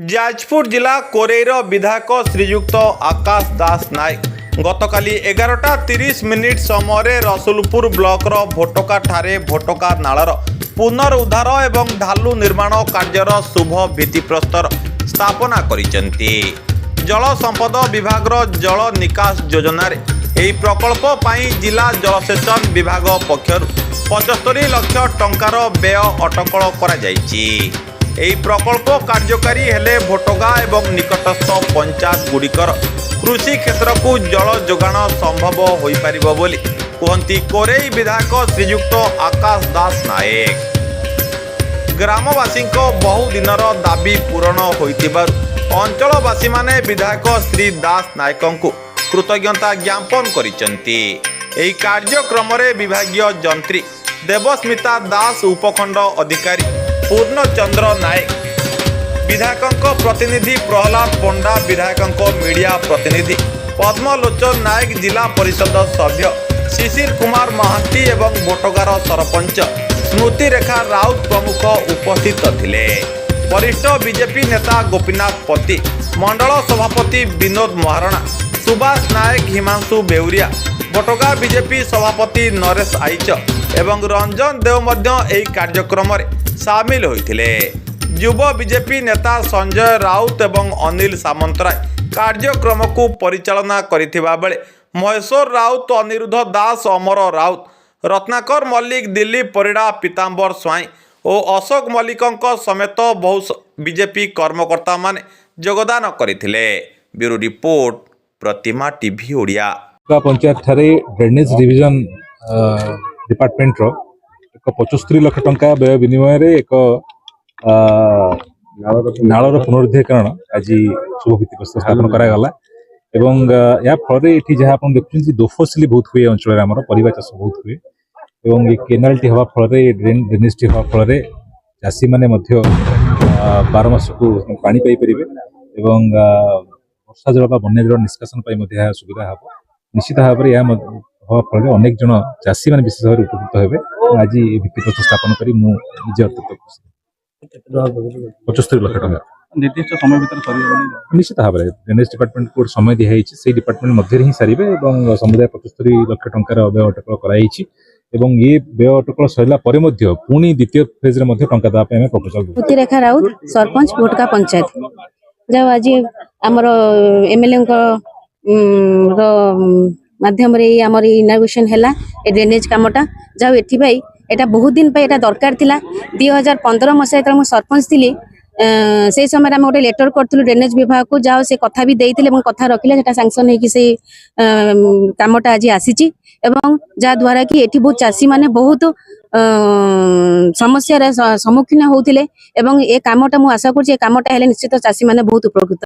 जाजपुर जिला कोरेर विधायक श्रीयुक्त आकाश दास नायक गतकाली 11:30 समय रसुलपुर ब्लॉकर भोटका ठारे भोटका नालर पुनरुद्धार एवं ढालू निर्माण कार्यर शुभ भित्तिप्रस्तर स्थापना करिसेंती। जल संपद विभाग जल निकास योजन एही प्रकल्प पाई जिला जलसेचन विभाग पक्षर 75 लाख टंकार व्यय अटकल करा जायछि। एही प्रकल्प कार्यकारी हेले भोटगा एवं निकटस्थ पंचायत गुड़िकर कृषि क्षेत्र को जल जोगाण संभव हो पारिबो बोली कहती कोरेई विधायक श्रीयुक्त आकाश दास नायक। ग्रामवासी बहु दिनर दाबी पूरण होइतिबारु अंचलवासी माने विधायक श्री दास नायक को कृतज्ञता ज्ञापन करिसेंती। एही कार्यक्रम रे विभागीय जंत्री देवस्मिता दास उपखंड अधिकारी पूर्णचंद्र नायक विधायक प्रतिनिधि प्रहलाद पंडा विधायक मीडिया प्रतिनिधि पद्मलोचन नायक जिला परिषद सभ्य शिशिर कुमार महांती एवं भोटगार सरपंच स्मृति रेखा राउत प्रमुख उपस्थित थिले। वरिष्ठ बीजेपी नेता गोपीनाथ पति मंडल सभापति विनोद महारणा सुभाष नायक हिमांशु बेउरिया भोटगा बीजेपी सभापति नरेश आईच एवं रंजन देव मध्य एही कार्यक्रम रे सामिल होइथिले। युव बीजेपी नेता संजय राउत एवं अनिल सामंतराय कार्यक्रम को परिचालना करिथिबा बेले महेश्वर राउत अनिरुद्ध दास अमर राउत रत्नाकर मल्लिक दिलीप परिड़ा पीतांबर स्वाई और अशोक मल्लिक समेत बहु बीजेपी कर्मकर्ता माने योगदान करथिले। Bureau report Pratima TV Odia. Panchayat ठारे ड्रेनेज डिविजन डिपार्टमेंट रो एक 75 लाख टंका व्यय विनिमय रे एक नालर पुनरुद्धारण आज शुभ भित्तिप्रस्तर स्थापन करागला एवं या फल ये जहाँ आप देखुं दोफसली बहुत हुए अंचल आमर परिवा चाष बहुत हुए एवं ये केनालटी हवा फल ड्रेनेजटी हवा फल चाषी मैंने 12 मास को पानी पाई परिबे एवं वर्षा जल बन्या जल निष्कासन सुविधा हम निश्चित भाव में हवा फल अनेक जन चाषी मैंने विशेष भाव उपकृत हेबे। आज भित्तिप्रस्तर स्थापन करी मु निजे अत्यंत खुशी। 75 लाख टंका निर्दिष्ट समय भीतर निश्चित भाव में ड्रेनेज डिपार्टमेंट को समय दिखाई से डिपार्टमेंट मध्य ही सारे और समुदाय 75 लाख टंकार व्यय अटकल कराई एवं ये व्यय अटकल सरला पुणी द्वितीय फेज रे टंका देवा प्रपोजल स्मृति रेखा राउत सरपंच भोटका पंचायत जब आज आमर एमएलए माध्यम आमर इनागुरेशन है ड्रेनेज कामटा जाओ एथि एटा बहुत दिन पे एटा दरकार थिला। 2015 मसीहा मु सरपंच थी से समय आम गोटे लेटर करूँ ड्रेनेज विभाग को जाओ से कथा भी देते कथा रखिले सेटा सैंक्शन होगी से कामटा आज आसी जहा द्वारा कि एठी बहुत चाषी माने बहुत समस्या सम्मुखीन होते ए कामटा मुझे आशा करुँचे कामटा निश्चित चाषी माने बहुत उपकृत।